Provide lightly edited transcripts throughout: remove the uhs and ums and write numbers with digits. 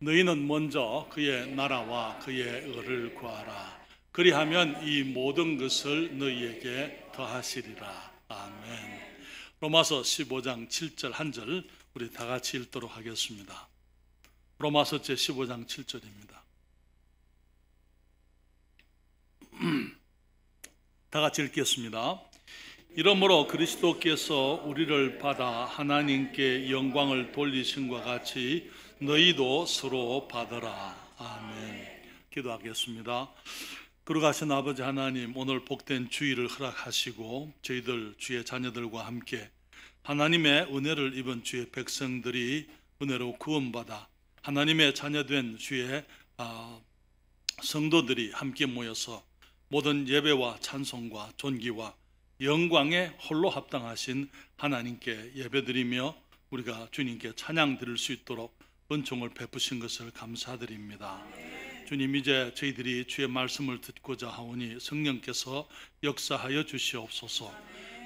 너희는 먼저 그의 나라와 그의 의를 구하라. 그리하면 이 모든 것을 너희에게 더하시리라. 아멘. 로마서 15장 7절 한 절 우리 다 같이 읽도록 하겠습니다. 로마서 제 15장 7절입니다. 다 같이 읽겠습니다. 이러므로 그리스도께서 우리를 받아 하나님께 영광을 돌리신과 같이 너희도 서로 받으라. 아멘. 기도하겠습니다. 거룩하신 아버지 하나님, 오늘 복된 주일을 허락하시고 저희들 주의 자녀들과 함께 하나님의 은혜를 입은 주의 백성들이 은혜로 구원받아 하나님의 자녀된 주의 성도들이 함께 모여서 모든 예배와 찬송과 존귀와 영광에 홀로 합당하신 하나님께 예배드리며 우리가 주님께 찬양 드릴 수 있도록 은총을 베푸신 것을 감사드립니다. 주님, 이제 저희들이 주의 말씀을 듣고자 하오니 성령께서 역사하여 주시옵소서.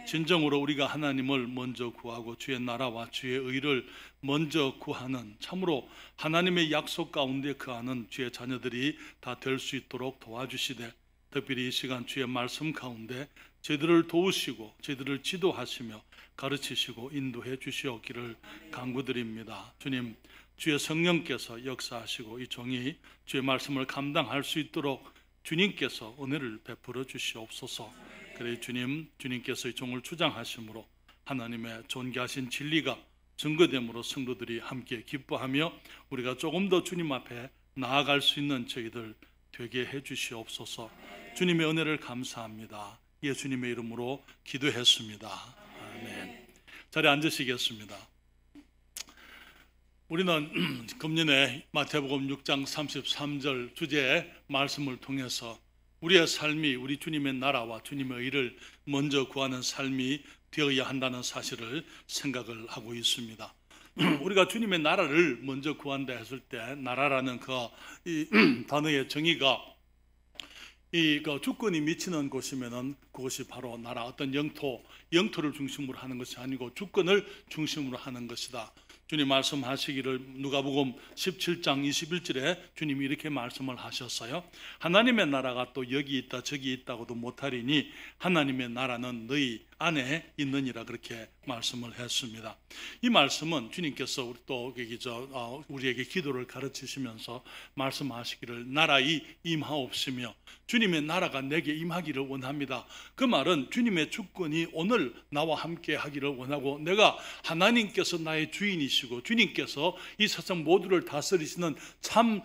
진정으로 우리가 하나님을 먼저 구하고 주의 나라와 주의 의를 먼저 구하는, 참으로 하나님의 약속 가운데 거하는 주의 자녀들이 다 될 수 있도록 도와주시되, 특별히 이 시간 주의 말씀 가운데 저희들을 도우시고 저희들을 지도하시며 가르치시고 인도해 주시옵기를 간구드립니다. 주님, 주의 성령께서 역사하시고 이 종이 주의 말씀을 감당할 수 있도록 주님께서 은혜를 베풀어 주시옵소서. 그래 주님께서 이 종을 주장하심으로 하나님의 존귀하신 진리가 증거됨으로 성도들이 함께 기뻐하며 우리가 조금 더 주님 앞에 나아갈 수 있는 저희들 되게 해 주시옵소서. 주님의 은혜를 감사합니다. 예수님의 이름으로 기도했습니다. 아멘. 자리에 앉으시겠습니다. 우리는 금년에 마태복음 6장 33절 주제의 말씀을 통해서 우리의 삶이 우리 주님의 나라와 주님의 의를 먼저 구하는 삶이 되어야 한다는 사실을 생각을 하고 있습니다. 우리가 주님의 나라를 먼저 구한다 했을 때, 나라라는 이 단어의 정의가 그 주권이 미치는 곳이면은 그것이 바로 나라, 어떤 영토를 중심으로 하는 것이 아니고 주권을 중심으로 하는 것이다. 주님 말씀하시기를 누가복음 17장 21절에 주님이 이렇게 말씀을 하셨어요. 하나님의 나라가 또 여기 있다 저기 있다고도 못하리니 하나님의 나라는 너희 안에 있느니라, 그렇게 말씀을 했습니다. 이 말씀은 주님께서 또 우리에게 기도를 가르치시면서 말씀하시기를 나라이 임하옵시며 주님의 나라가 내게 임하기를 원합니다. 그 말은 주님의 주권이 오늘 나와 함께 하기를 원하고, 내가 하나님께서 나의 주인이시고 주님께서 이 세상 모두를 다스리시는 참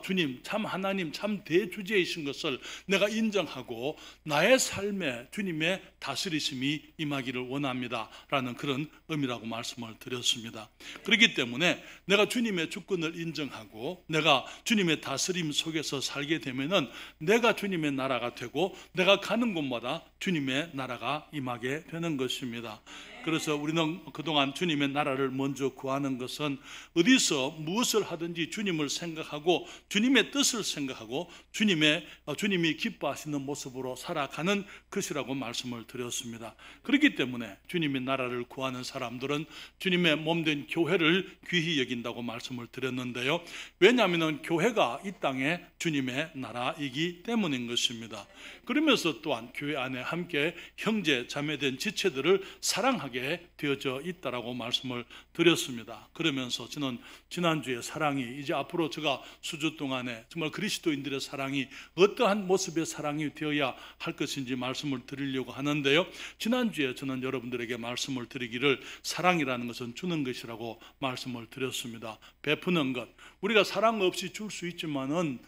주님, 참 하나님, 참 대주제이신 것을 내가 인정하고 나의 삶에 주님의 다스리심이 임하기를 원합니다 라는 그런 의미라고 말씀을 드렸습니다. 그렇기 때문에 내가 주님의 주권을 인정하고 내가 주님의 다스림 속에서 살게 되면은 내가 주님의 나라가 되고 내가 가는 곳마다 주님의 나라가 임하게 되는 것입니다. 그래서 우리는 그동안 주님의 나라를 먼저 구하는 것은 어디서 무엇을 하든지 주님을 생각하고 주님의 뜻을 생각하고 주님이 기뻐하시는 모습으로 살아가는 것이라고 말씀을 드렸습니다. 그렇기 때문에 주님의 나라를 구하는 사람들은 주님의 몸된 교회를 귀히 여긴다고 말씀을 드렸는데요. 왜냐하면 교회가 이 땅에 주님의 나라이기 때문인 것입니다. 그러면서 또한 교회 안에 함께 형제 자매된 지체들을 사랑하게 되어져 있다라고 말씀을 드렸습니다. 그러면서 저는 지난주에 사랑이 이제 앞으로 제가 수주 동안에 정말 그리스도인들의 사랑이 어떠한 모습의 사랑이 되어야 할 것인지 말씀을 드리려고 하는데요. 지난주에 저는 여러분들에게 말씀을 드리기를 사랑이라는 것은 주는 것이라고 말씀을 드렸습니다. 베푸는 것, 우리가 사랑 없이 줄 수 있지만은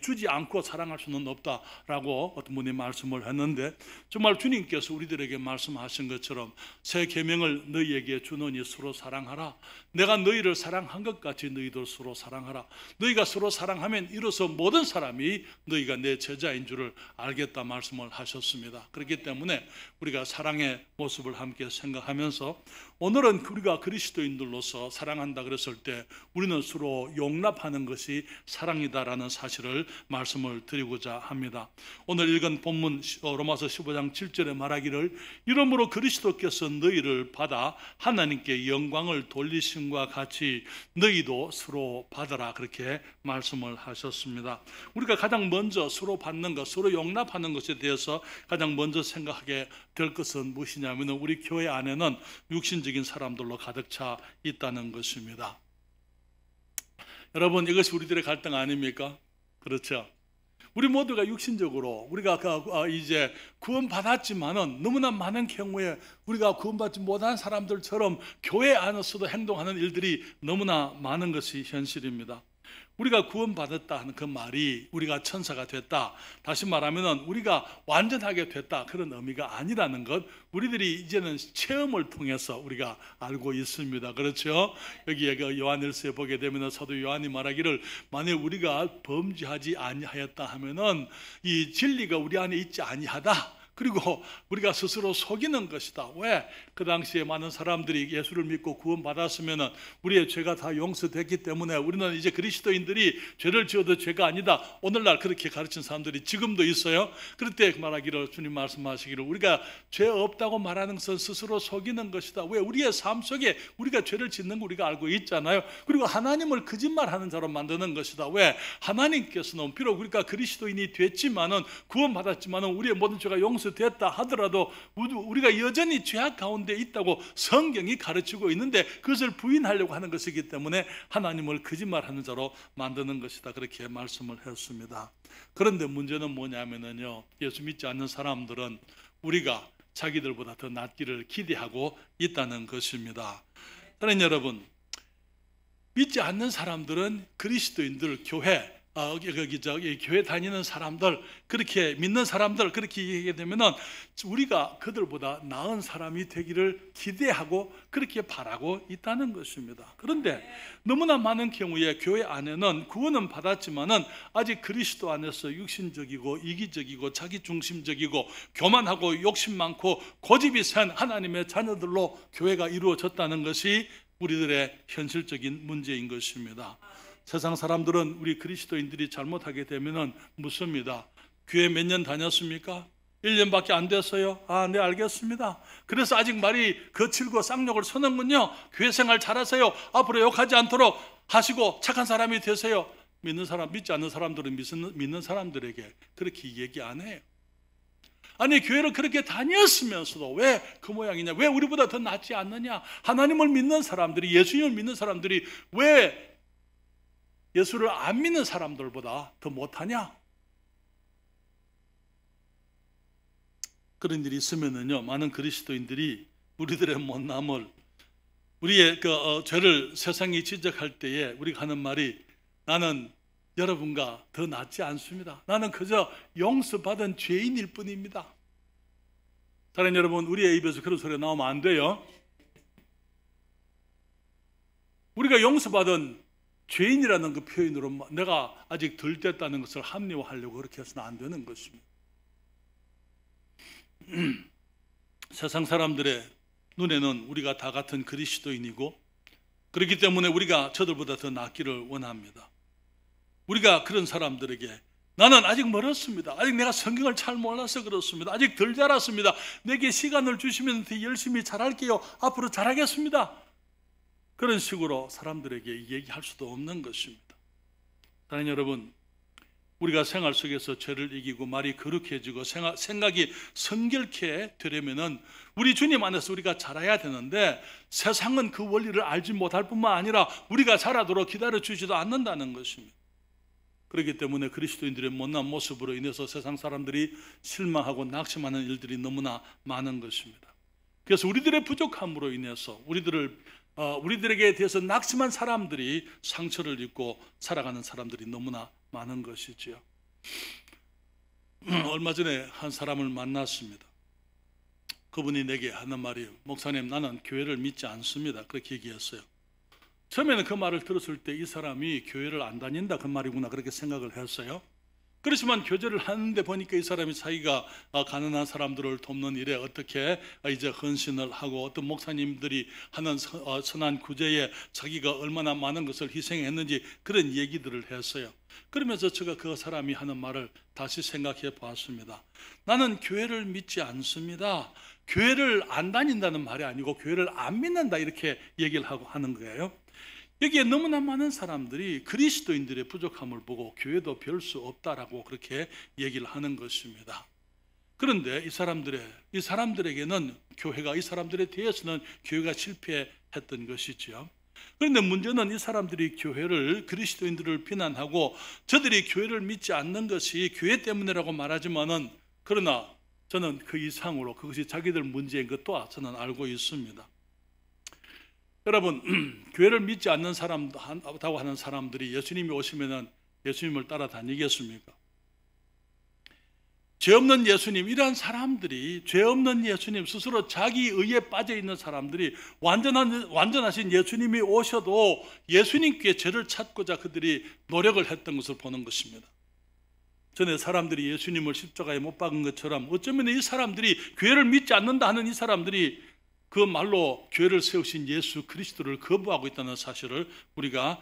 주지 않고 사랑할 수는 없다라고 어떤 분이 말씀을 했는데, 정말 주님께서 우리들에게 말씀하신 것처럼 새 계명을 너희에게 주노니 서로 사랑하라. 내가 너희를 사랑한 것 같이 너희도 서로 사랑하라. 너희가 서로 사랑하면 이로써 모든 사람이 너희가 내 제자인 줄을 알겠다 말씀을 하셨습니다. 그렇기 때문에 우리가 사랑의 모습을 함께 생각하면서 오늘은 우리가 그리스도인들로서 사랑한다 그랬을 때 우리는 서로 용납하는 것이 사랑이다라는 사실을 말씀을 드리고자 합니다. 오늘 읽은 본문 로마서 15장 7절에 말하기를 이러므로 그리스도께서 하나님께서 너희를 받아 하나님께 영광을 돌리심과 같이 너희도 서로 받아라, 그렇게 말씀을 하셨습니다. 우리가 가장 먼저 서로 받는 것, 서로 용납하는 것에 대해서 가장 먼저 생각하게 될 것은 무엇이냐면 우리 교회 안에는 육신적인 사람들로 가득 차 있다는 것입니다. 여러분, 이것이 우리들의 갈등 아닙니까? 그렇죠? 우리 모두가 육신적으로 우리가 이제 구원받았지만은 너무나 많은 경우에 우리가 구원받지 못한 사람들처럼 교회 안에서도 행동하는 일들이 너무나 많은 것이 현실입니다. 우리가 구원받았다 하는 그 말이 우리가 천사가 됐다, 다시 말하면 우리가 완전하게 됐다, 그런 의미가 아니라는 것, 우리들이 이제는 체험을 통해서 우리가 알고 있습니다. 그렇죠? 여기에 요한일서에 보게 되면 사도 요한이 말하기를 만약 우리가 범죄하지 아니하였다 하면은 이 진리가 우리 안에 있지 아니하다, 그리고 우리가 스스로 속이는 것이다. 왜? 그 당시에 많은 사람들이 예수를 믿고 구원받았으면 우리의 죄가 다 용서됐기 때문에 우리는 이제 그리스도인들이 죄를 지어도 죄가 아니다, 오늘날 그렇게 가르친 사람들이 지금도 있어요. 그럴 때 말하기를, 주님 말씀하시기를 우리가 죄 없다고 말하는 것은 스스로 속이는 것이다. 왜? 우리의 삶 속에 우리가 죄를 짓는 거 우리가 알고 있잖아요. 그리고 하나님을 거짓말하는 자로 만드는 것이다. 왜? 하나님께서는 비록 우리가 그리스도인이 됐지만은, 구원받았지만은 우리의 모든 죄가 용서됐다 하더라도 우리가 여전히 죄악 가운데 있다고 성경이 가르치고 있는데 그것을 부인하려고 하는 것이기 때문에 하나님을 거짓말하는 자로 만드는 것이다, 그렇게 말씀을 했습니다. 그런데 문제는 뭐냐면요, 예수 믿지 않는 사람들은 우리가 자기들보다 더 낫기를 기대하고 있다는 것입니다. 사랑하는 여러분, 믿지 않는 사람들은 그리스도인들, 교회, 교회 다니는 사람들, 그렇게 믿는 사람들, 그렇게 얘기하게 되면은 우리가 그들보다 나은 사람이 되기를 기대하고 그렇게 바라고 있다는 것입니다. 그런데 너무나 많은 경우에 교회 안에는 구원은 받았지만은 아직 그리스도 안에서 육신적이고 이기적이고 자기중심적이고 교만하고 욕심 많고 고집이 센 하나님의 자녀들로 교회가 이루어졌다는 것이 우리들의 현실적인 문제인 것입니다. 세상 사람들은 우리 그리스도인들이 잘못하게 되면은 묻습니다. 교회 몇 년 다녔습니까? 1년밖에 안 됐어요. 아, 네, 알겠습니다. 그래서 아직 말이 거칠고 쌍욕을 쓰는군요. 교회 생활 잘하세요. 앞으로 욕하지 않도록 하시고 착한 사람이 되세요. 믿지 않는 사람들은 믿는 사람들에게 그렇게 얘기 안 해요. 아니, 교회를 그렇게 다녔으면서도 왜 그 모양이냐? 왜 우리보다 더 낫지 않느냐? 하나님을 믿는 사람들이, 예수님을 믿는 사람들이 왜 예수를 안 믿는 사람들보다 더 못하냐? 그런 일이 있으면은요, 많은 그리스도인들이 우리들의 못남을, 우리의 죄를 세상이 지적할 때에 우리가 하는 말이, 나는 여러분과 더 낫지 않습니다. 나는 그저 용서받은 죄인일 뿐입니다. 사랑하는 여러분, 우리의 입에서 그런 소리가 나오면 안 돼요. 우리가 용서받은 죄인이라는 그 표현으로 내가 아직 덜 됐다는 것을 합리화하려고 그렇게 해서는 안 되는 것입니다. 세상 사람들의 눈에는 우리가 다 같은 그리스도인이고, 그렇기 때문에 우리가 저들보다 더 낫기를 원합니다. 우리가 그런 사람들에게 나는 아직 멀었습니다. 아직 내가 성경을 잘 몰라서 그렇습니다. 아직 덜 자랐습니다. 내게 시간을 주시면 더 열심히 잘할게요. 앞으로 잘하겠습니다. 그런 식으로 사람들에게 얘기할 수도 없는 것입니다. 사랑하는 여러분, 우리가 생활 속에서 죄를 이기고 말이 거룩해지고 생각이 성결케 되려면은 우리 주님 안에서 우리가 자라야 되는데, 세상은 그 원리를 알지 못할 뿐만 아니라 우리가 자라도록 기다려 주지도 않는다는 것입니다. 그렇기 때문에 그리스도인들의 못난 모습으로 인해서 세상 사람들이 실망하고 낙심하는 일들이 너무나 많은 것입니다. 그래서 우리들의 부족함으로 인해서 우리들에게 대해서 낙심한 사람들이 상처를 입고 살아가는 사람들이 너무나 많은 것이지요. 얼마 전에 한 사람을 만났습니다. 그분이 내게 하는 말이에요. 목사님, 나는 교회를 믿지 않습니다. 그렇게 얘기했어요. 처음에는 그 말을 들었을 때 이 사람이 교회를 안 다닌다 그 말이구나 그렇게 생각을 했어요. 그렇지만 교제를 하는데 보니까 이 사람이 자기가 가난한 사람들을 돕는 일에 어떻게 이제 헌신을 하고, 어떤 목사님들이 하는 선한 구제에 자기가 얼마나 많은 것을 희생했는지 그런 얘기들을 했어요. 그러면서 제가 그 사람이 하는 말을 다시 생각해 보았습니다. 나는 교회를 믿지 않습니다. 교회를 안 다닌다는 말이 아니고 교회를 안 믿는다, 이렇게 얘기를 하는 거예요. 여기에 너무나 많은 사람들이 그리스도인들의 부족함을 보고 교회도 별 수 없다라고 그렇게 얘기를 하는 것입니다. 그런데 이 사람들에게는 교회가, 이 사람들에 대해서는 교회가 실패했던 것이죠. 그런데 문제는 이 사람들이 교회를, 그리스도인들을 비난하고 저들이 교회를 믿지 않는 것이 교회 때문이라고 말하지만은, 그러나 저는 그 이상으로 그것이 자기들 문제인 것도 저는 알고 있습니다. 여러분, 교회를 믿지 않는 사람다고 하는 사람들이 예수님이 오시면은 예수님을 따라다니겠습니까? 죄 없는 예수님, 이러한 사람들이, 죄 없는 예수님, 스스로 자기 의에 빠져 있는 사람들이 완전하신 예수님이 오셔도 예수님께 죄를 찾고자 그들이 노력을 했던 것을 보는 것입니다. 전에 사람들이 예수님을 십자가에 못 박은 것처럼 어쩌면 이 사람들이, 교회를 믿지 않는다 하는 이 사람들이 그 말로 교회를 세우신 예수 그리스도를 거부하고 있다는 사실을 우리가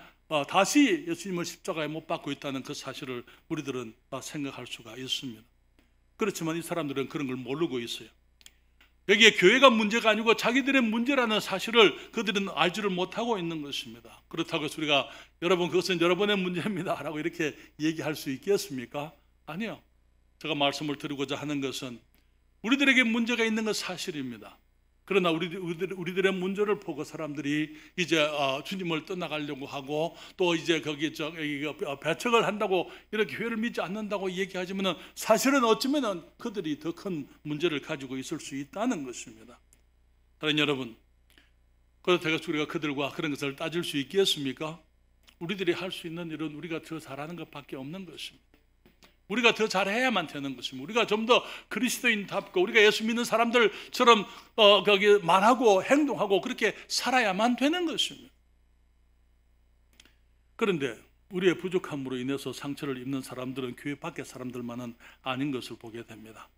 다시 예수님을 십자가에 못 박고 있다는 그 사실을 우리들은 생각할 수가 있습니다. 그렇지만 이 사람들은 그런 걸 모르고 있어요. 여기에 교회가 문제가 아니고 자기들의 문제라는 사실을 그들은 알지를 못하고 있는 것입니다. 그렇다고 해서 우리가 여러분 그것은 여러분의 문제입니다 라고 이렇게 얘기할 수 있겠습니까? 아니요. 제가 말씀을 드리고자 하는 것은 우리들에게 문제가 있는 건 사실입니다. 그러나 우리들의 문제를 보고 사람들이 이제 주님을 떠나가려고 하고, 또 이제 거기 배척을 한다고, 이렇게 교회를 믿지 않는다고 얘기하지만은 사실은 어쩌면은 그들이 더 큰 문제를 가지고 있을 수 있다는 것입니다. 사랑하는 여러분, 그렇다고 해서 우리가 그들과 그런 것을 따질 수 있겠습니까? 우리들이 할 수 있는 일은 우리가 더 잘하는 것밖에 없는 것입니다. 우리가 더 잘해야만 되는 것입니다. 우리가 좀 더 그리스도인답고 우리가 예수 믿는 사람들처럼 거기 말하고 행동하고 그렇게 살아야만 되는 것입니다. 그런데 우리의 부족함으로 인해서 상처를 입는 사람들은 교회 밖의 사람들만은 아닌 것을 보게 됩니다.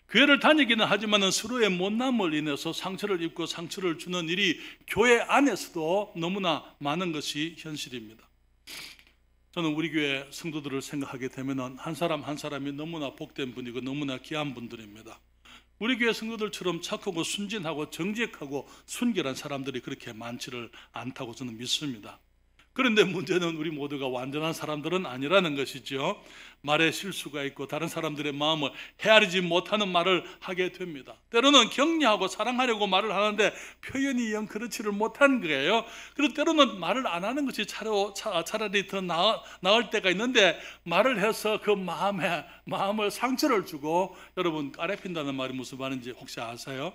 교회를 다니기는 하지만 서로의 못남을 인해서 상처를 입고 상처를 주는 일이 교회 안에서도 너무나 많은 것이 현실입니다. 저는 우리 교회 성도들을 생각하게 되면 한 사람 한 사람이 너무나 복된 분이고 너무나 귀한 분들입니다. 우리 교회 성도들처럼 착하고 순진하고 정직하고 순결한 사람들이 그렇게 많지를 않다고 저는 믿습니다. 그런데 문제는 우리 모두가 완전한 사람들은 아니라는 것이죠. 말에 실수가 있고 다른 사람들의 마음을 헤아리지 못하는 말을 하게 됩니다. 때로는 격려하고 사랑하려고 말을 하는데 표현이 영 그렇지를 못한 거예요. 그리고 때로는 말을 안 하는 것이 차라리 더 나을 때가 있는데 말을 해서 그 마음을 상처를 주고, 여러분 까레핀다는 말이 무슨 말인지 혹시 아세요?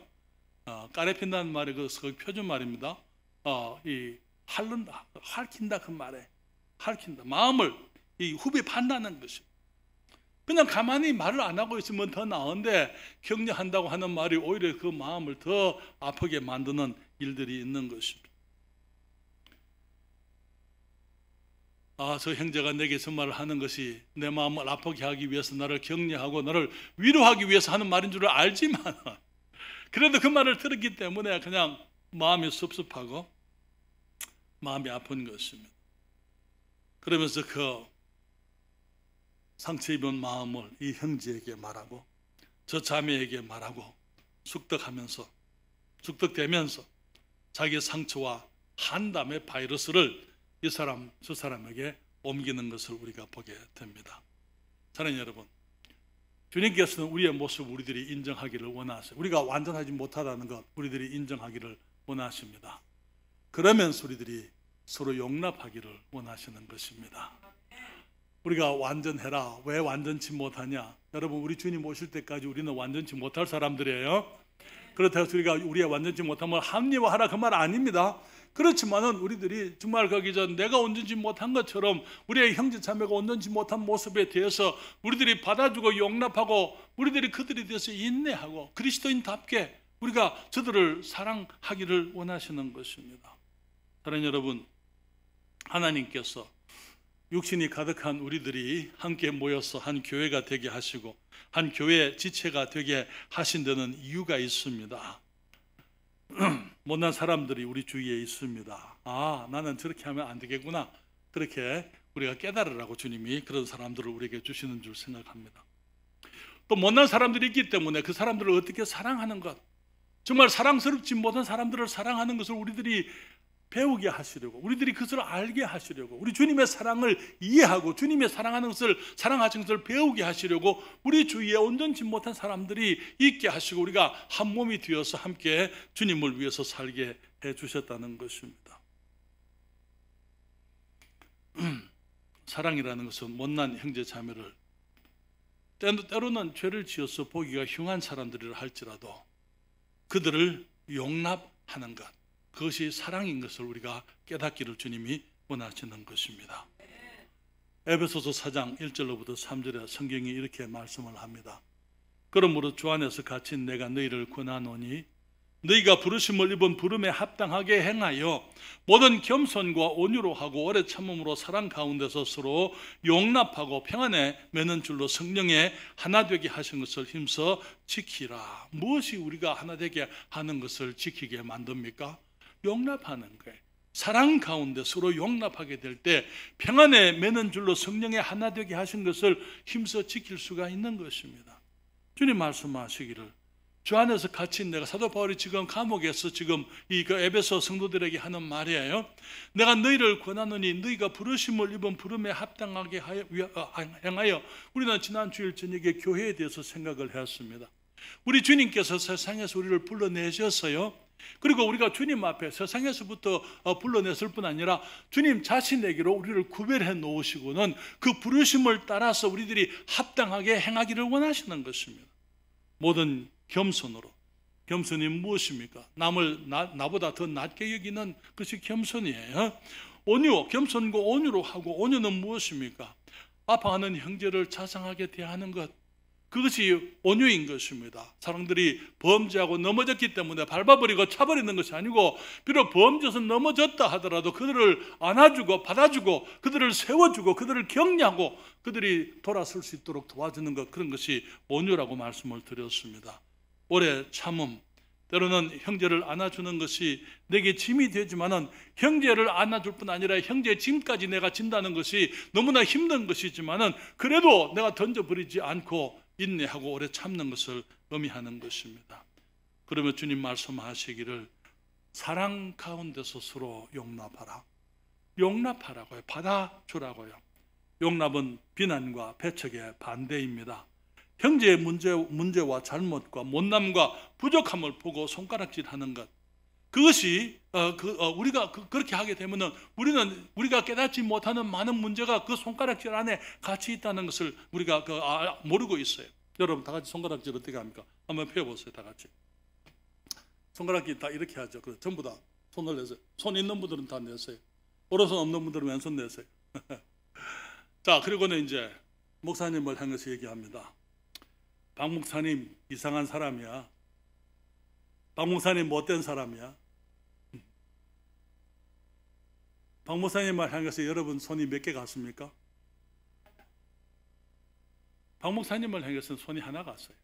까레핀다는 말이 그 표준 말입니다. 핥힌다, 그 말에 핥힌다, 마음을 후벼판다는 것입니다. 그냥 가만히 말을 안 하고 있으면 더 나은데 격려한다고 하는 말이 오히려 그 마음을 더 아프게 만드는 일들이 있는 것입니다. 저 형제가 내게 저 말을 하는 것이 내 마음을 아프게 하기 위해서, 나를 격려하고 나를 위로하기 위해서 하는 말인 줄 알지만 그래도 그 말을 들었기 때문에 그냥 마음이 섭섭하고 마음이 아픈 것입니다. 그러면서 그 상처 입은 마음을 이 형제에게 말하고 저 자매에게 말하고 숙덕되면서 자기의 상처와 한담의 바이러스를 이 사람 저 사람에게 옮기는 것을 우리가 보게 됩니다. 사랑하는 여러분, 주님께서는 우리의 모습을 우리들이 인정하기를 원하세요. 우리가 완전하지 못하다는 것 우리들이 인정하기를 원하십니다. 그러면서 우리들이 서로 용납하기를 원하시는 것입니다. 우리가 완전해라, 왜 완전치 못하냐? 여러분, 우리 주님 오실 때까지 우리는 완전치 못할 사람들이에요. 그렇다고 해서 우리가 우리의 완전치 못함을 합리화하라, 그 말 아닙니다. 그렇지만은 우리들이 정말 내가 온전치 못한 것처럼 우리의 형제 자매가 온전치 못한 모습에 대해서 우리들이 받아주고 용납하고 우리들이 그들에 대해서 인내하고 그리스도인답게 우리가 저들을 사랑하기를 원하시는 것입니다. 사랑하는 여러분, 하나님께서 육신이 가득한 우리들이 함께 모여서 한 교회가 되게 하시고 한 교회의 지체가 되게 하신 데는 이유가 있습니다. 못난 사람들이 우리 주위에 있습니다. 아, 나는 저렇게 하면 안 되겠구나. 그렇게 우리가 깨달으라고 주님이 그런 사람들을 우리에게 주시는 줄 생각합니다. 또 못난 사람들이 있기 때문에 그 사람들을 어떻게 사랑하는 것, 정말 사랑스럽지 못한 사람들을 사랑하는 것을 우리들이 배우게 하시려고, 우리들이 그것을 알게 하시려고, 우리 주님의 사랑을 이해하고 주님의 사랑하는 것을, 사랑하시는 것을 배우게 하시려고 우리 주위에 온전치 못한 사람들이 있게 하시고 우리가 한 몸이 되어서 함께 주님을 위해서 살게 해주셨다는 것입니다. 사랑이라는 것은 못난 형제 자매를, 때로는 죄를 지어서 보기가 흉한 사람들이라 할지라도 그들을 용납하는 것, 그것이 사랑인 것을 우리가 깨닫기를 주님이 원하시는 것입니다. 에베소서 4장 1절로부터 3절에 성경이 이렇게 말씀을 합니다. 그러므로 주 안에서 갇힌 내가 너희를 권하노니 너희가 부르심을 입은 부름에 합당하게 행하여 모든 겸손과 온유로 하고 오래 참음으로 사랑 가운데서 서로 용납하고 평안에 매는 줄로 성령에 하나 되게 하신 것을 힘써 지키라. 무엇이 우리가 하나 되게 하는 것을 지키게 만듭니까? 용납하는 거예요. 사랑 가운데 서로 용납하게 될 때 평안에 매는 줄로 성령에 하나 되게 하신 것을 힘써 지킬 수가 있는 것입니다. 주님 말씀하시기를 주 안에서 갇힌 내가, 사도 바울이 지금 감옥에서 지금 이 에베소 성도들에게 하는 말이에요. 내가 너희를 권하노니 너희가 부르심을 입은 부름에 합당하게 행하여, 우리는 지난 주일 저녁에 교회에 대해서 생각을 했습니다. 우리 주님께서 세상에서 우리를 불러내셨어요. 그리고 우리가 주님 앞에 세상에서부터 불러냈을 뿐 아니라 주님 자신에게로 우리를 구별해 놓으시고는 그 부르심을 따라서 우리들이 합당하게 행하기를 원하시는 것입니다. 모든 겸손으로. 겸손이 무엇입니까? 남을 나보다 더 낮게 여기는 것이 겸손이에요. 온유, 겸손과 온유로 하고, 온유는 무엇입니까? 아파하는 형제를 자상하게 대하는 것, 그것이 온유인 것입니다. 사람들이 범죄하고 넘어졌기 때문에 밟아버리고 차버리는 것이 아니고, 비록 범죄에서 넘어졌다 하더라도 그들을 안아주고 받아주고 그들을 세워주고 그들을 격려하고 그들이 돌아설 수 있도록 도와주는 것, 그런 것이 온유라고 말씀을 드렸습니다. 오래 참음, 때로는 형제를 안아주는 것이 내게 짐이 되지만은, 형제를 안아줄 뿐 아니라 형제의 짐까지 내가 진다는 것이 너무나 힘든 것이지만은 그래도 내가 던져버리지 않고 인내하고 오래 참는 것을 의미하는 것입니다. 그러면 주님 말씀하시기를 사랑 가운데서 서로 용납하라. 용납하라고요. 받아주라고요. 용납은 비난과 배척의 반대입니다. 형제의 문제와 잘못과 못남과 부족함을 보고 손가락질하는 것, 그것이 우리가 그렇게 하게 되면은 우리가 깨닫지 못하는 많은 문제가 그 손가락질 안에 같이 있다는 것을 우리가 모르고 있어요. 여러분 다 같이 손가락질 어떻게 합니까? 한번 펴보세요. 다 같이 손가락질 다 이렇게 하죠. 그래서 전부 다 손을 내세요. 손 있는 분들은 다 내세요. 오른손 없는 분들은 왼손 내세요. 자, 그리고는 이제 목사님을 향해서 얘기합니다. 박 목사님 이상한 사람이야. 박 목사님 못된 사람이야. 박 목사님을 향해서 여러분 손이 몇 개 갔습니까? 박 목사님을 향해서는 손이 하나 갔어요.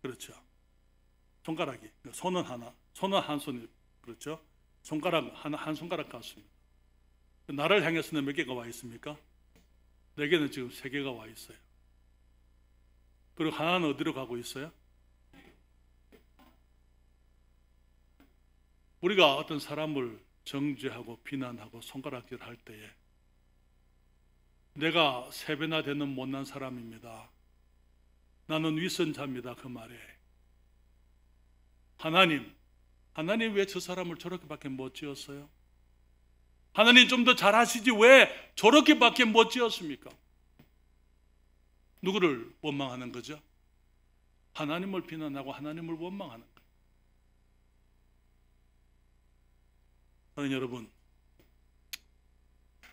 그렇죠. 손가락이, 손은 하나, 손은 한 손이, 그렇죠. 손가락 한 손가락 같습니다. 나를 향해서는 몇 개가 와 있습니까? 4개는 지금 3개가 와 있어요. 그리고 하나는 어디로 가고 있어요? 우리가 어떤 사람을 정죄하고 비난하고 손가락질 할 때에 내가 3배나 되는 못난 사람입니다. 나는 위선자입니다. 그 말에 하나님 왜 저 사람을 저렇게밖에 못 지었어요? 하나님 좀 더 잘하시지 왜 저렇게밖에 못 지었습니까? 누구를 원망하는 거죠? 하나님을 비난하고 하나님을 원망하는 거예요. 사랑하는 여러분,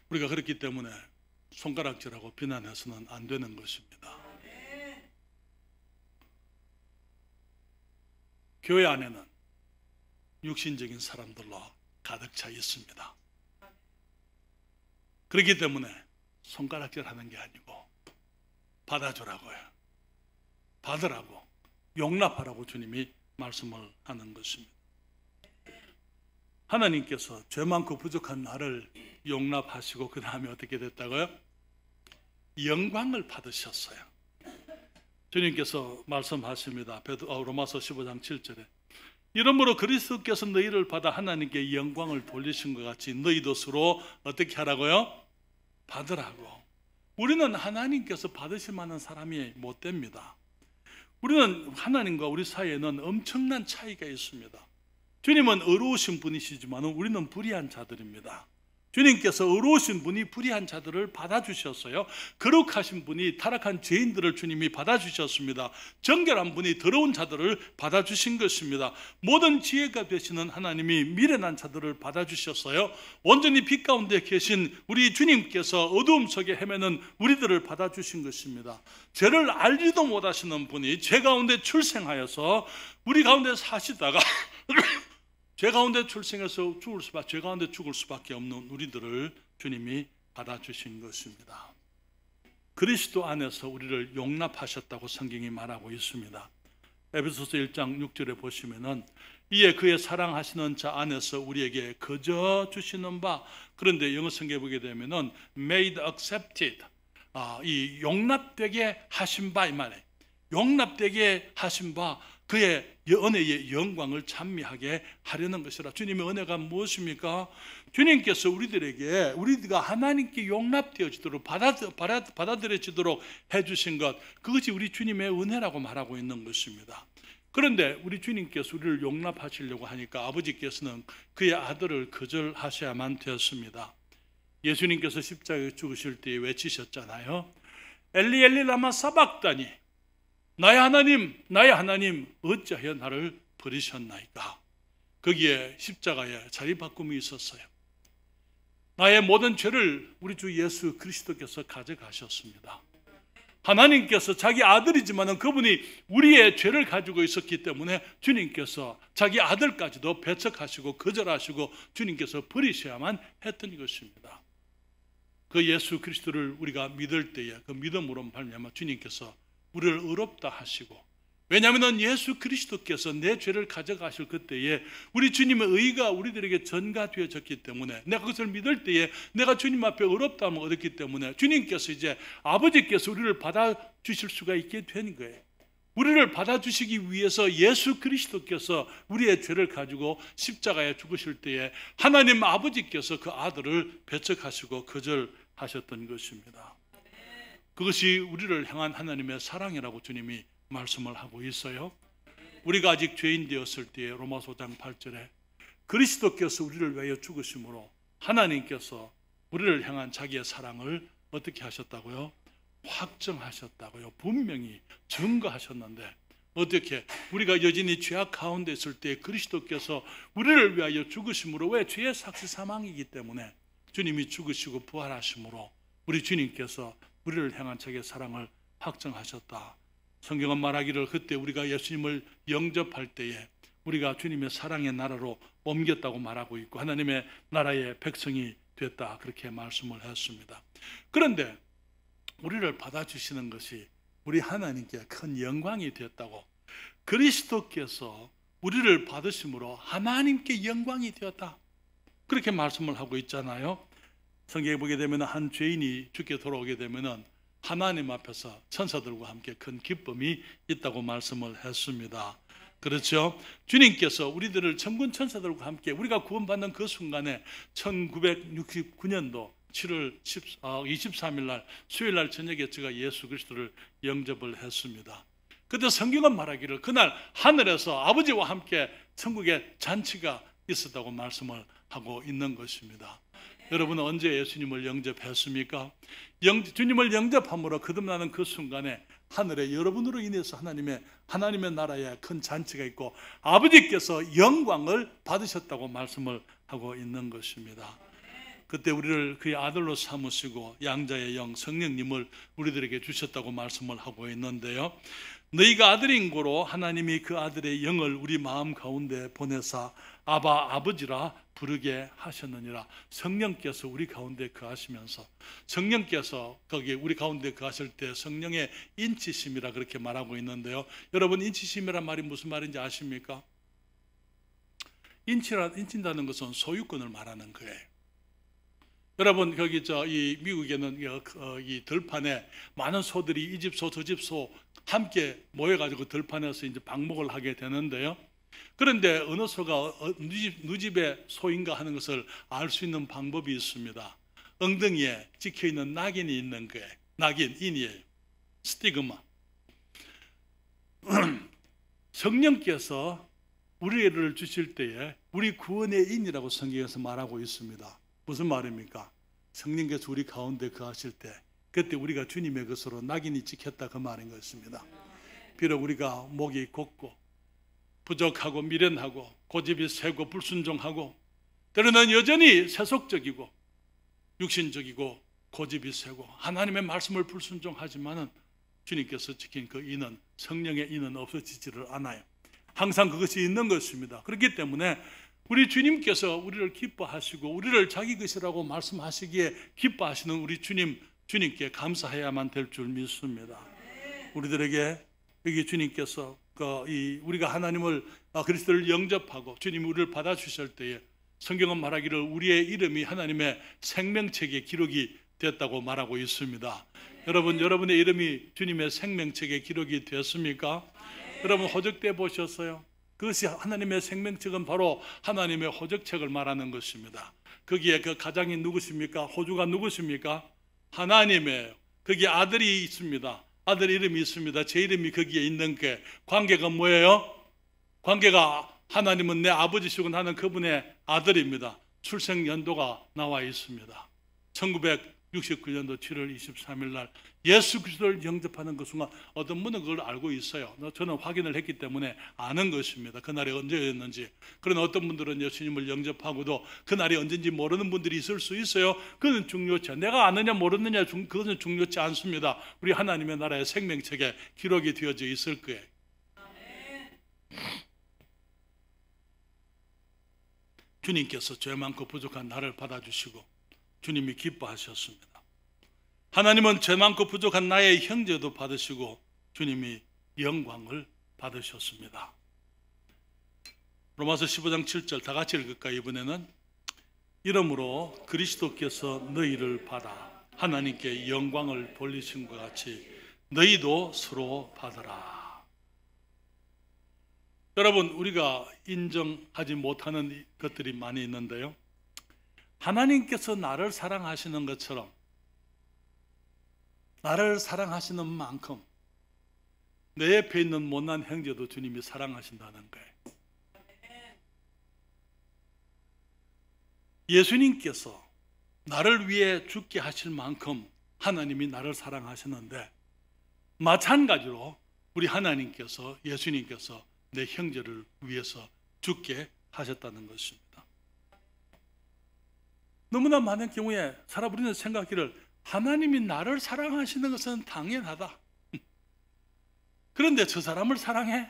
우리가 그렇기 때문에 손가락질하고 비난해서는 안 되는 것입니다. 교회 안에는 육신적인 사람들로 가득 차 있습니다. 그렇기 때문에 손가락질 하는 게 아니고 받아주라고요. 받으라고, 용납하라고 주님이 말씀을 하는 것입니다. 하나님께서 죄 많고 부족한 나를 용납하시고 그 다음에 어떻게 됐다고요? 영광을 받으셨어요. 주님께서 말씀하십니다. 로마서 15장 7절에 이러므로 그리스도께서 너희를 받아 하나님께 영광을 돌리신 것 같이 너희도 서로 어떻게 하라고요? 받으라고. 우리는 하나님께서 받으실 만한 사람이 못 됩니다. 우리는 하나님과 우리 사이에는 엄청난 차이가 있습니다. 주님은 의로우신 분이시지만 우리는 불의한 자들입니다. 주님께서 의로우신 분이 불의한 자들을 받아주셨어요. 거룩하신 분이 타락한 죄인들을 주님이 받아주셨습니다. 정결한 분이 더러운 자들을 받아주신 것입니다. 모든 지혜가 되시는 하나님이 미련한 자들을 받아주셨어요. 온전히 빛 가운데 계신 우리 주님께서 어두움 속에 헤매는 우리들을 받아주신 것입니다. 죄를 알지도 못하시는 분이 죄 가운데 출생하여서 우리 가운데 사시다가 죄 가운데 출생해서 죄 가운데 죽을 수밖에 없는 우리들을 주님이 받아주신 것입니다. 그리스도 안에서 우리를 용납하셨다고 성경이 말하고 있습니다. 에베소서 1장 6절에 보시면은 이에 그의 사랑하시는 자 안에서 우리에게 거저 주시는 바, 그런데 영어 성경에 보게 되면은 made accepted, 이 용납되게 하신 바, 이 말이에요. 용납되게 하신 바, 그의 은혜의 영광을 찬미하게 하려는 것이라. 주님의 은혜가 무엇입니까? 주님께서 우리들에게, 우리가 하나님께 용납되어지도록 받아들여지도록 해주신 것, 그것이 우리 주님의 은혜라고 말하고 있는 것입니다. 그런데 우리 주님께서 우리를 용납하시려고 하니까 아버지께서는 그의 아들을 거절하셔야만 되었습니다. 예수님께서 십자가에 죽으실 때 외치셨잖아요. 엘리 엘리 라마 사박다니, 나의 하나님 어찌하여 나를 버리셨나이까. 거기에 십자가에 자리바꿈이 있었어요. 나의 모든 죄를 우리 주 예수 그리스도께서 가져가셨습니다. 하나님께서 자기 아들이지만 그분이 우리의 죄를 가지고 있었기 때문에 주님께서 자기 아들까지도 배척하시고 거절하시고 주님께서 버리셔야만 했던 것입니다. 그 예수 그리스도를 우리가 믿을 때에 그 믿음으로 말미암아 주님께서 우리를 의롭다 하시고, 왜냐하면 예수 그리스도께서 내 죄를 가져가실 그때에 우리 주님의 의가 우리들에게 전가되어졌기 때문에, 내가 그것을 믿을 때에 내가 주님 앞에 의롭다함을 얻었기 때문에 주님께서 이제 아버지께서 우리를 받아주실 수가 있게 된 거예요. 우리를 받아주시기 위해서 예수 그리스도께서 우리의 죄를 가지고 십자가에 죽으실 때에 하나님 아버지께서 그 아들을 배척하시고 거절하셨던 것입니다. 그것이 우리를 향한 하나님의 사랑이라고 주님이 말씀을 하고 있어요. 우리가 아직 죄인 되었을 때에 로마서 5장 8절에 그리스도께서 우리를 위하여 죽으심으로 하나님께서 우리를 향한 자기의 사랑을 어떻게 하셨다고요? 확정하셨다고요. 분명히 증거하셨는데, 어떻게 우리가 여전히 죄악 가운데 있을 때 그리스도께서 우리를 위하여 죽으심으로, 왜? 죄의 삭시 사망이기 때문에 주님이 죽으시고 부활하심으로 우리 주님께서 우리를 향한 자기의 사랑을 확정하셨다. 성경은 말하기를 그때 우리가 예수님을 영접할 때에 우리가 주님의 사랑의 나라로 옮겼다고 말하고 있고 하나님의 나라의 백성이 됐다, 그렇게 말씀을 했습니다. 그런데 우리를 받아주시는 것이 우리 하나님께 큰 영광이 되었다고, 그리스도께서 우리를 받으심으로 하나님께 영광이 되었다, 그렇게 말씀을 하고 있잖아요. 성경에 보게 되면 한 죄인이 죽게 돌아오게 되면 하나님 앞에서 천사들과 함께 큰 기쁨이 있다고 말씀을 했습니다. 그렇죠? 주님께서 우리들을 천군 천사들과 함께 우리가 구원받는 그 순간에 1969년도 7월 23일 날 수요일 날 저녁에 제가 예수 그리스도를 영접을 했습니다. 그때 성경은 말하기를 그날 하늘에서 아버지와 함께 천국에 잔치가 있었다고 말씀을 하고 있는 것입니다. 여러분은 언제 예수님을 영접했습니까? 주님을 영접함으로 거듭나는 그 순간에 하늘에 여러분으로 인해서 하나님의 나라에 큰 잔치가 있고 아버지께서 영광을 받으셨다고 말씀을 하고 있는 것입니다. 그때 우리를 그의 아들로 삼으시고 양자의 영 성령님을 우리들에게 주셨다고 말씀을 하고 있는데요. 너희가 아들인 고로 하나님이 그 아들의 영을 우리 마음 가운데 보내사 아바 아버지라 부르게 하셨느니라. 성령께서 우리 가운데 거하시면서, 성령께서 거기 우리 가운데 거하실 때 성령의 인치심이라 그렇게 말하고 있는데요. 여러분, 인치심이란 말이 무슨 말인지 아십니까? 인친다는 것은 소유권을 말하는 거예요. 여러분, 거기 이 미국에는 이 들판에 많은 소들이 이 집 소 저 집 소 함께 모여가지고 들판에서 이제 방목을 하게 되는데요. 그런데 어느 소가 누 집의 소인가 하는 것을 알 수 있는 방법이 있습니다. 엉덩이에 찍혀 있는 낙인이 있는 거예요. 낙인, 인이에요. 스티그마. 성령께서 우리를 주실 때에 우리 구원의 인이라고 성경에서 말하고 있습니다. 무슨 말입니까? 성령께서 우리 가운데 거하실 때 그때 우리가 주님의 것으로 낙인이 찍혔다, 그 말인 것입니다. 비록 우리가 목이 곧고 부족하고 미련하고 고집이 세고 불순종하고 때로는 여전히 세속적이고 육신적이고 고집이 세고 하나님의 말씀을 불순종하지만은 주님께서 지킨 그 인은, 성령의 인은 없어지지를 않아요. 항상 그것이 있는 것입니다. 그렇기 때문에 우리 주님께서 우리를 기뻐하시고 우리를 자기 것이라고 말씀하시기에 기뻐하시는 우리 주님께 감사해야만 될 줄 믿습니다. 우리들에게 여기 주님께서 우리가 하나님을 그리스도를 영접하고 주님이 우리를 받아주실 때에 성경은 말하기를 우리의 이름이 하나님의 생명책에 기록이 됐다고 말하고 있습니다. 여러분, 여러분의 이름이 주님의 생명책에 기록이 됐습니까? 여러분, 호적돼 보셨어요? 그것이 하나님의 생명책은 바로 하나님의 호적책을 말하는 것입니다. 거기에 그 가장이 누구십니까? 호주가 누구십니까? 하나님의, 거기에 아들이 있습니다. 아들 이름이 있습니다. 제 이름이 거기에 있는 게 관계가 뭐예요? 관계가 하나님은 내 아버지시고 나는 그분의 아들입니다. 출생 연도가 나와 있습니다. 1969년도 7월 23일 날 예수 그리스도를 영접하는 그 순간 어떤 분은 그걸 알고 있어요. 저는 확인을 했기 때문에 아는 것입니다. 그날이 언제였는지. 그러나 어떤 분들은 예수님을 영접하고도 그날이 언제인지 모르는 분들이 있을 수 있어요. 그건 중요치 않아요. 내가 아느냐 모르느냐 그것은 중요치 않습니다. 우리 하나님의 나라의 생명책에 기록이 되어져 있을 거예요. 주님께서 죄 많고 부족한 나를 받아주시고 주님이 기뻐하셨습니다. 하나님은 죄 많고 부족한 나의 형제도 받으시고 주님이 영광을 받으셨습니다. 로마서 15장 7절 다 같이 읽을까요? 이번에는 이러므로 그리스도께서 너희를 받아 하나님께 영광을 돌리신 것 같이 너희도 서로 받으라. 여러분, 우리가 인정하지 못하는 것들이 많이 있는데요, 하나님께서 나를 사랑하시는 것처럼 나를 사랑하시는 만큼 내 옆에 있는 못난 형제도 주님이 사랑하신다는 거예요. 예수님께서 나를 위해 죽게 하실 만큼 하나님이 나를 사랑하시는데 마찬가지로 우리 하나님께서, 예수님께서 내 형제를 위해서 죽게 하셨다는 것입니다. 너무나 많은 경우에 우리는 생각하기를 하나님이 나를 사랑하시는 것은 당연하다. 그런데 저 사람을 사랑해?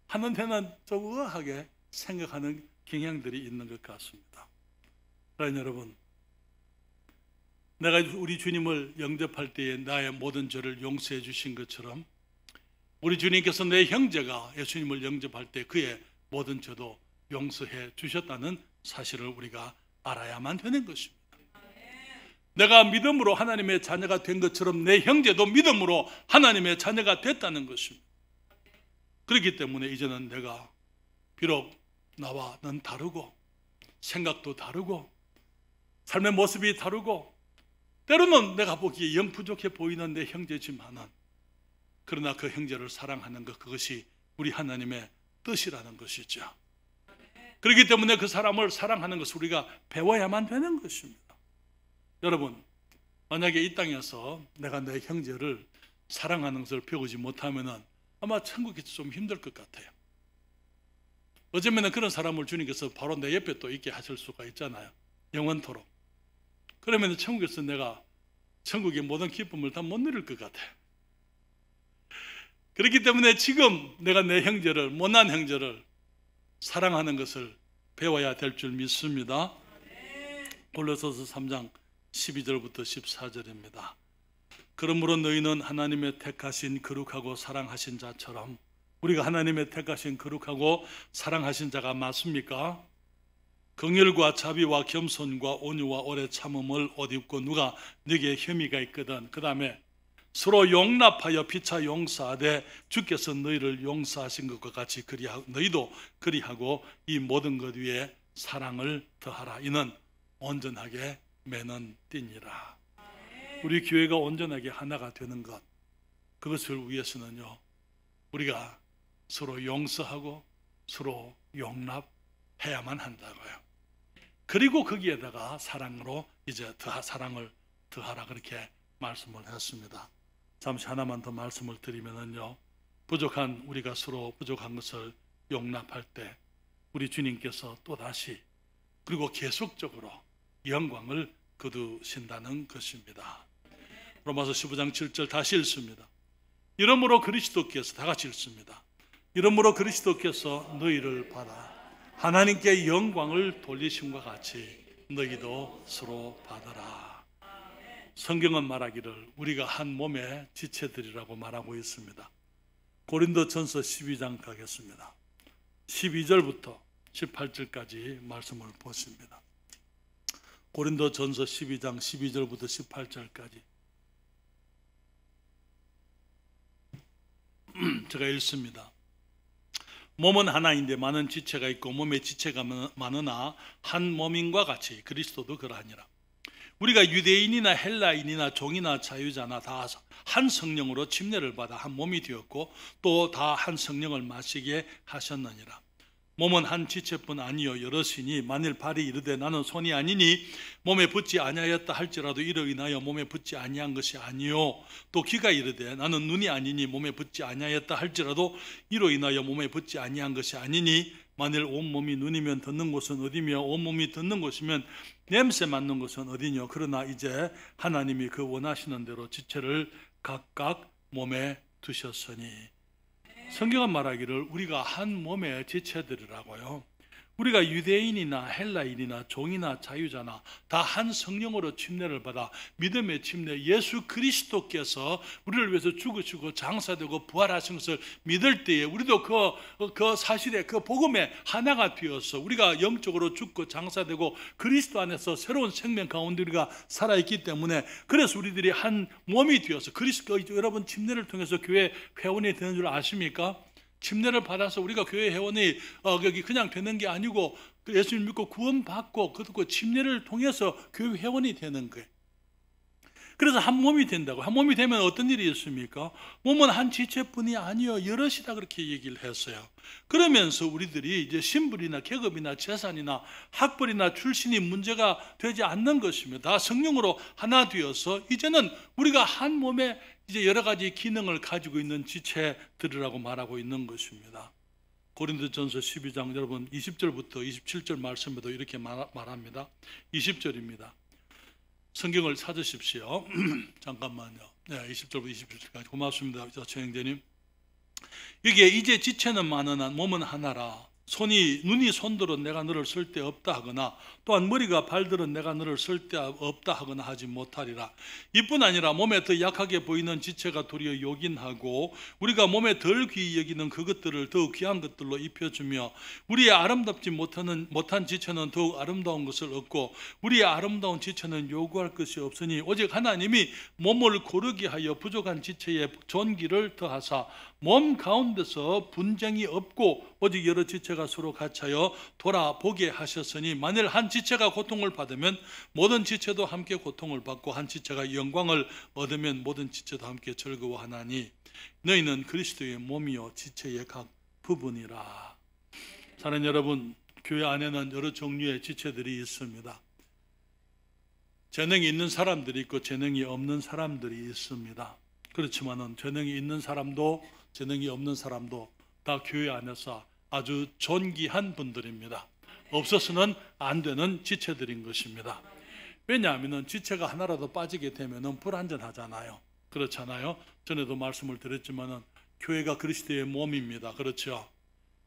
하는 데는 좀 의아하게 생각하는 경향들이 있는 것 같습니다. 그러나 여러분, 내가 우리 주님을 영접할 때에 나의 모든 죄를 용서해 주신 것처럼 우리 주님께서 내 형제가 예수님을 영접할 때 그의 모든 죄도 용서해 주셨다는 사실을 우리가 알아야만 되는 것입니다. 내가 믿음으로 하나님의 자녀가 된 것처럼 내 형제도 믿음으로 하나님의 자녀가 됐다는 것입니다. 그렇기 때문에 이제는 내가 비록 나와는 다르고 생각도 다르고 삶의 모습이 다르고 때로는 내가 보기에 영 부족해 보이는 내 형제지만은 그러나 그 형제를 사랑하는 것, 그것이 우리 하나님의 뜻이라는 것이죠. 그렇기 때문에 그 사람을 사랑하는 것을 우리가 배워야만 되는 것입니다. 여러분, 만약에 이 땅에서 내가 내 형제를 사랑하는 것을 배우지 못하면 아마 천국에서 좀 힘들 것 같아요. 어쩌면 그런 사람을 주님께서 바로 내 옆에 또 있게 하실 수가 있잖아요. 영원토록. 그러면 천국에서 내가 천국의 모든 기쁨을 다 못 누릴 것 같아요. 그렇기 때문에 지금 내가 내 형제를, 못난 형제를 사랑하는 것을 배워야 될 줄 믿습니다. 골로새서 3장 12절부터 14절입니다. 그러므로 너희는 하나님의 택하신 거룩하고 사랑하신 자처럼, 우리가 하나님의 택하신 거룩하고 사랑하신 자가 맞습니까? 긍휼과 자비와 겸손과 온유와 오래 참음을 옷 입고 누가 네게 혐의가 있거든. 그 다음에 서로 용납하여 피차 용서하되 주께서 너희를 용서하신 것과 같이 너희도 그리하고 이 모든 것 위에 사랑을 더하라. 이는 온전하게 매는 띠니라. 우리 교회가 온전하게 하나가 되는 것, 그것을 위해서는요, 우리가 서로 용서하고 서로 용납해야만 한다고요. 그리고 거기에다가 사랑으로 이제 사랑을 더하라, 그렇게 말씀을 했습니다. 잠시 하나만 더 말씀을 드리면은요, 우리가 서로 부족한 것을 용납할 때 우리 주님께서 또다시 그리고 계속적으로 영광을 거두신다는 것입니다. 로마서 15장 7절 다시 읽습니다. 이러므로 그리스도께서, 다 같이 읽습니다. 이러므로 그리스도께서 너희를 받아 하나님께 영광을 돌리심과 같이 너희도 서로 받아라. 성경은 말하기를 우리가 한 몸의 지체들이라고 말하고 있습니다. 고린도전서 12장 가겠습니다. 12절부터 18절까지 말씀을 보십니다. 고린도전서 12장 12절부터 18절까지 제가 읽습니다. 몸은 하나인데 많은 지체가 있고 몸에 지체가 많으나 한 몸인과 같이 그리스도도 그러하니라. 우리가 유대인이나 헬라인이나 종이나 자유자나 다 한 성령으로 침례를 받아 한 몸이 되었고 또 다 한 성령을 마시게 하셨느니라. 몸은 한 지체뿐 아니요 여럿이니 만일 발이 이르되 나는 손이 아니니 몸에 붙지 아니하였다 할지라도 이로 인하여 몸에 붙지 아니한 것이 아니요, 또 귀가 이르되 나는 눈이 아니니 몸에 붙지 아니하였다 할지라도 이로 인하여 몸에 붙지 아니한 것이 아니니 만일 온몸이 눈이면 듣는 곳은 어디며 온몸이 듣는 곳이면 냄새 맡는 곳은 어디뇨. 그러나 이제 하나님이 그 원하시는 대로 지체를 각각 몸에 두셨으니. 성경은 말하기를 우리가 한 몸의 지체들이라고요. 우리가 유대인이나 헬라인이나 종이나 자유자나 다 한 성령으로 침례를 받아 믿음의 침례, 예수 그리스도께서 우리를 위해서 죽으시고 장사되고 부활하신 것을 믿을 때에 우리도 그 사실에, 그 복음에 하나가 되어서 우리가 영적으로 죽고 장사되고 그리스도 안에서 새로운 생명 가운데 우리가 살아있기 때문에, 그래서 우리들이 한 몸이 되어서 여러분 침례를 통해서 교회 회원이 되는 줄 아십니까? 침례를 받아서 우리가 교회 회원이 그냥 되는 게 아니고 예수님 믿고 구원받고 그 침례를 통해서 교회 회원이 되는 거예요. 그래서 한 몸이 된다고. 한 몸이 되면 어떤 일이 있습니까? 몸은 한 지체뿐이 아니요 여럿이다, 그렇게 얘기를 했어요. 그러면서 우리들이 이제 신분이나 계급이나 재산이나 학벌이나 출신이 문제가 되지 않는 것입니다. 다 성령으로 하나 되어서 이제는 우리가 한 몸에 이제 여러 가지 기능을 가지고 있는 지체들이라고 말하고 있는 것입니다. 고린도전서 12장 여러분 20절부터 27절 말씀에도 이렇게 말합니다. 20절입니다. 성경을 찾으십시오. 잠깐만요. 네, 20절부터 27절까지 고맙습니다. 최영재님. 여기에 이제 지체는 많으나 몸은 하나라. 눈이 손들어 내가 너를 쓸 데 없다 하거나 또한 머리가 발들어 내가 너를 쓸 데 없다 하거나 하지 못하리라. 이뿐 아니라 몸에 더 약하게 보이는 지체가 도리어 요긴하고 우리가 몸에 덜 귀히 여기는 그것들을 더욱 귀한 것들로 입혀주며 우리의 아름답지 못한 지체는 더욱 아름다운 것을 얻고 우리의 아름다운 지체는 요구할 것이 없으니 오직 하나님이 몸을 고르게 하여 부족한 지체에 존귀를 더하사 몸 가운데서 분쟁이 없고 오직 여러 지체가 서로 같이하여 돌아보게 하셨으니 만일 한 지체가 고통을 받으면 모든 지체도 함께 고통을 받고 한 지체가 영광을 얻으면 모든 지체도 함께 즐거워하나니 너희는 그리스도의 몸이요 지체의 각 부분이라. 사랑하는 여러분, 교회 안에는 여러 종류의 지체들이 있습니다. 재능이 있는 사람들이 있고 재능이 없는 사람들이 있습니다. 그렇지만은 재능이 있는 사람도 재능이 없는 사람도 다 교회 안에서 아주 존귀한 분들입니다. 없어서는 안 되는 지체들인 것입니다. 왜냐하면 지체가 하나라도 빠지게 되면 불완전하잖아요. 그렇잖아요. 전에도 말씀을 드렸지만은 교회가 그리스도의 몸입니다. 그렇죠?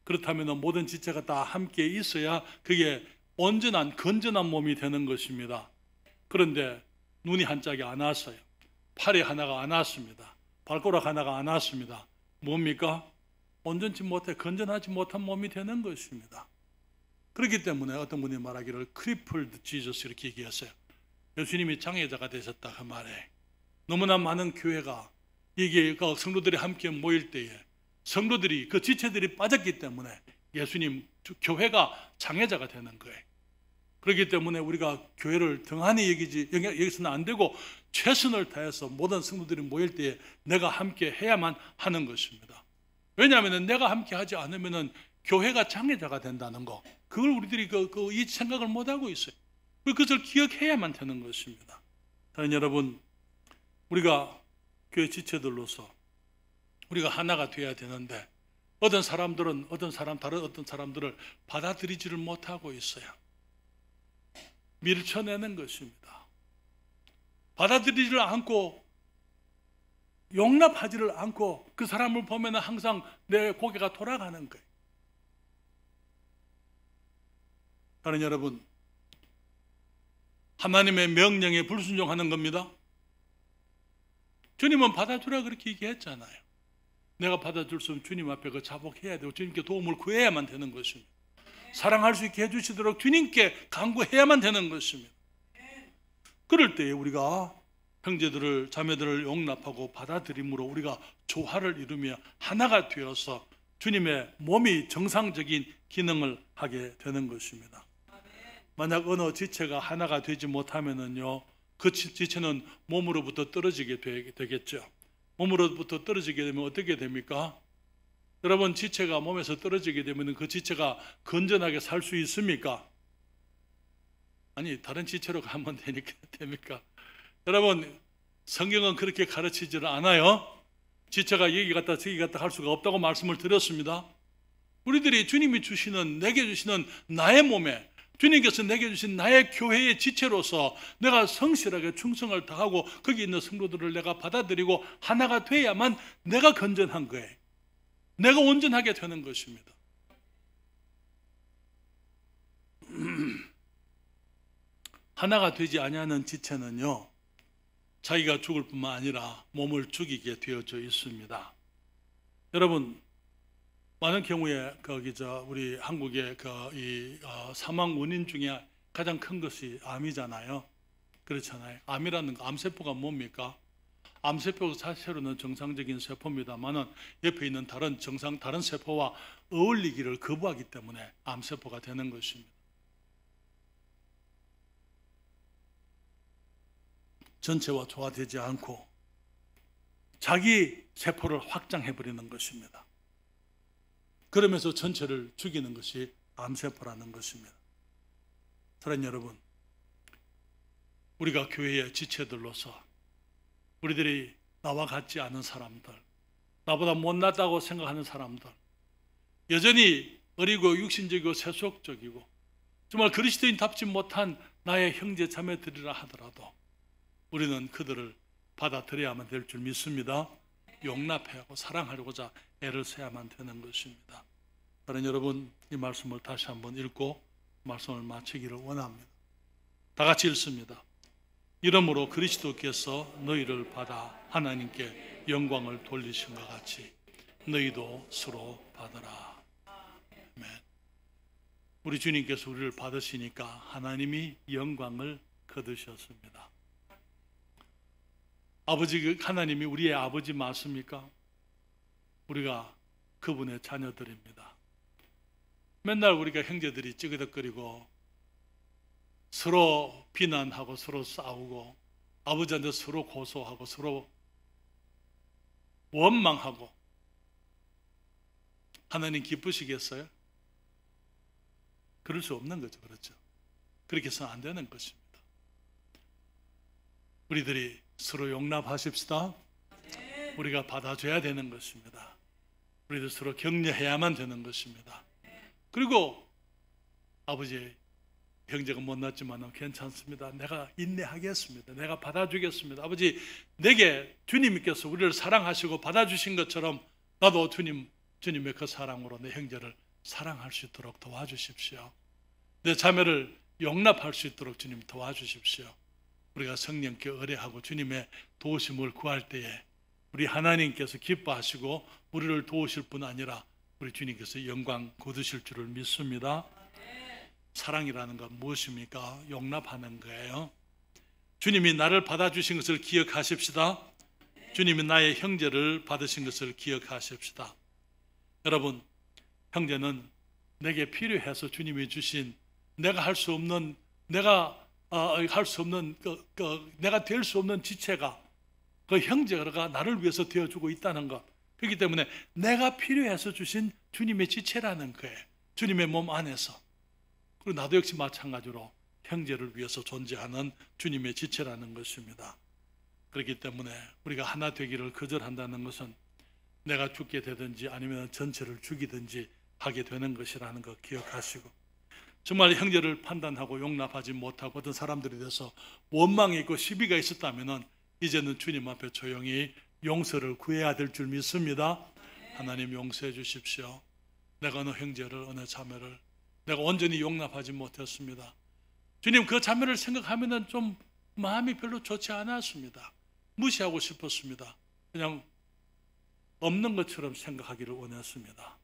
그렇다면 모든 지체가 다 함께 있어야 그게 온전한 건전한 몸이 되는 것입니다. 그런데 눈이 한 짝이 안 왔어요. 팔이 하나가 안 왔습니다. 발가락 하나가 안 왔습니다. 뭡니까? 온전치 못해 건전하지 못한 몸이 되는 것입니다. 그렇기 때문에 어떤 분이 말하기를 크리플드 지저스 이렇게 얘기했어요. 예수님이 장애자가 되셨다 그 말에 너무나 많은 교회가 이게 성도들이 함께 모일 때에 성도들이 그 지체들이 빠졌기 때문에 예수님 교회가 장애자가 되는 거예요. 그렇기 때문에 우리가 교회를 등한히 여기서는 안 되고 최선을 다해서 모든 성도들이 모일 때에 내가 함께 해야만 하는 것입니다. 왜냐하면 내가 함께 하지 않으면 교회가 장애자가 된다는 거, 그걸 우리들이 이 생각을 못하고 있어요. 그것을 기억해야만 되는 것입니다. 사랑하는 여러분, 우리가 교회 지체들로서 우리가 하나가 되어야 되는데 다른 어떤 사람들을 받아들이지를 못하고 있어요. 밀쳐내는 것입니다. 받아들이지를 않고 용납하지를 않고 그 사람을 보면 항상 내 고개가 돌아가는 거예요. 사랑하는 여러분, 하나님의 명령에 불순종하는 겁니다. 주님은 받아주라 그렇게 얘기했잖아요. 내가 받아줄 수 없으면 주님 앞에 그 자복해야 되고 주님께 도움을 구해야만 되는 것입니다. 사랑할 수 있게 해주시도록 주님께 간구해야만 되는 것입니다. 그럴 때에 우리가 형제들을 자매들을 용납하고 받아들임으로 우리가 조화를 이루며 하나가 되어서 주님의 몸이 정상적인 기능을 하게 되는 것입니다. 만약 어느 지체가 하나가 되지 못하면은요, 그 지체는 몸으로부터 떨어지게 되겠죠. 몸으로부터 떨어지게 되면 어떻게 됩니까? 여러분, 지체가 몸에서 떨어지게 되면 그 지체가 건전하게 살 수 있습니까? 아니, 다른 지체로 가면 됩니까? 여러분, 성경은 그렇게 가르치지를 않아요. 지체가 여기 갔다 저기 갔다 할 수가 없다고 말씀을 드렸습니다. 우리들이 주님이 주시는, 내게 주시는 나의 몸에, 주님께서 내게 주신 나의 교회의 지체로서 내가 성실하게 충성을 다하고 거기 있는 성도들을 내가 받아들이고 하나가 돼야만 내가 건전한 거예요. 내가 온전하게 되는 것입니다. 하나가 되지 아니하는 지체는요, 자기가 죽을 뿐만 아니라 몸을 죽이게 되어져 있습니다. 여러분, 많은 경우에 우리 한국의 사망 원인 중에 가장 큰 것이 암이잖아요. 그렇잖아요. 암이라는 거, 암세포가 뭡니까? 암세포 자체로는 정상적인 세포입니다만은 옆에 있는 다른 세포와 어울리기를 거부하기 때문에 암세포가 되는 것입니다. 전체와 조화되지 않고 자기 세포를 확장해버리는 것입니다. 그러면서 전체를 죽이는 것이 암세포라는 것입니다. 사랑하는 여러분, 우리가 교회의 지체들로서 우리들이 나와 같지 않은 사람들, 나보다 못났다고 생각하는 사람들, 여전히 어리고 육신적이고 세속적이고 정말 그리스도인답지 못한 나의 형제 자매들이라 하더라도 우리는 그들을 받아들여야만 될 줄 믿습니다. 용납하고 사랑하려고자 애를 써야만 되는 것입니다. 사랑하는 여러분, 이 말씀을 다시 한번 읽고 말씀을 마치기를 원합니다. 다 같이 읽습니다. 이러므로 그리스도께서 너희를 받아 하나님께 영광을 돌리신 것 같이 너희도 서로 받으라. 아멘. 우리 주님께서 우리를 받으시니까 하나님이 영광을 거두셨습니다. 아버지, 하나님이 우리의 아버지 맞습니까? 우리가 그분의 자녀들입니다. 맨날 우리가 형제들이 찌그덕거리고 서로 비난하고 서로 싸우고 아버지한테 서로 고소하고 서로 원망하고 하나님 기쁘시겠어요? 그럴 수 없는 거죠. 그렇죠? 그렇게 해서는 안 되는 것입니다. 우리들이 서로 용납하십시다. 우리가 받아줘야 되는 것입니다. 우리들 서로 격려해야만 되는 것입니다. 그리고 아버지, 형제가 못났지만 괜찮습니다. 내가 인내하겠습니다. 내가 받아주겠습니다. 아버지, 내게 주님께서 우리를 사랑하시고 받아주신 것처럼 나도 주님의 그 사랑으로 내 형제를 사랑할 수 있도록 도와주십시오. 내 자매를 용납할 수 있도록 주님 도와주십시오. 우리가 성령께 의뢰하고 주님의 도우심을 구할 때에 우리 하나님께서 기뻐하시고 우리를 도우실 뿐 아니라 우리 주님께서 영광 거두실 줄을 믿습니다. 사랑이라는 건 무엇입니까? 용납하는 거예요. 주님이 나를 받아주신 것을 기억하십시다. 주님이 나의 형제를 받으신 것을 기억하십시다. 여러분, 형제는 내게 필요해서 주님이 주신 내가 할 수 없는 내가 될 수 없는 지체가 그 형제가 나를 위해서 되어주고 있다는 것. 그렇기 때문에 내가 필요해서 주신 주님의 지체라는 거예요. 주님의 몸 안에서. 그리고 나도 역시 마찬가지로 형제를 위해서 존재하는 주님의 지체라는 것입니다. 그렇기 때문에 우리가 하나 되기를 거절한다는 것은 내가 죽게 되든지 아니면 전체를 죽이든지 하게 되는 것이라는 거 기억하시고, 정말 형제를 판단하고 용납하지 못하고 어떤 사람들에 대해서 원망이 있고 시비가 있었다면 이제는 주님 앞에 조용히 용서를 구해야 될 줄 믿습니다. 하나님 용서해 주십시오. 내가 어느 형제를 어느 자매를 내가 온전히 용납하지 못했습니다. 주님, 그 자매를 생각하면 좀 마음이 별로 좋지 않았습니다. 무시하고 싶었습니다. 그냥 없는 것처럼 생각하기를 원했습니다.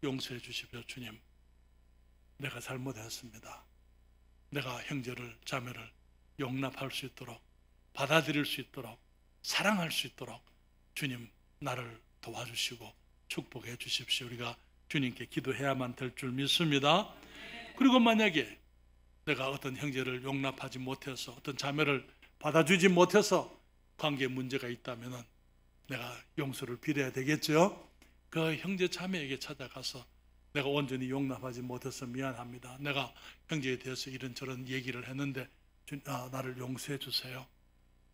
용서해 주십시오. 주님, 내가 잘못했습니다. 내가 형제를 자매를 용납할 수 있도록, 받아들일 수 있도록, 사랑할 수 있도록 주님 나를 도와주시고 축복해 주십시오. 우리가 주님께 기도해야만 될 줄 믿습니다. 그리고 만약에 내가 어떤 형제를 용납하지 못해서 어떤 자매를 받아주지 못해서 관계에 문제가 있다면 내가 용서를 빌어야 되겠죠. 그 형제 자매에게 찾아가서 내가 온전히 용납하지 못해서 미안합니다. 내가 형제에 대해서 이런저런 얘기를 했는데 나를 용서해 주세요.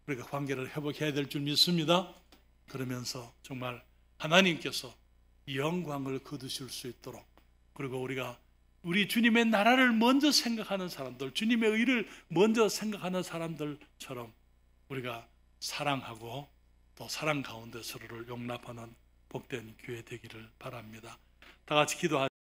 우리가 관계를 회복해야 될 줄 믿습니다. 그러면서 정말 하나님께서 영광을 거두실 수 있도록, 그리고 우리가 우리 주님의 나라를 먼저 생각하는 사람들, 주님의 의를 먼저 생각하는 사람들처럼 우리가 사랑하고 또 사랑 가운데 서로를 용납하는 복된 교회 되기를 바랍니다. 다 같이 기도하시죠.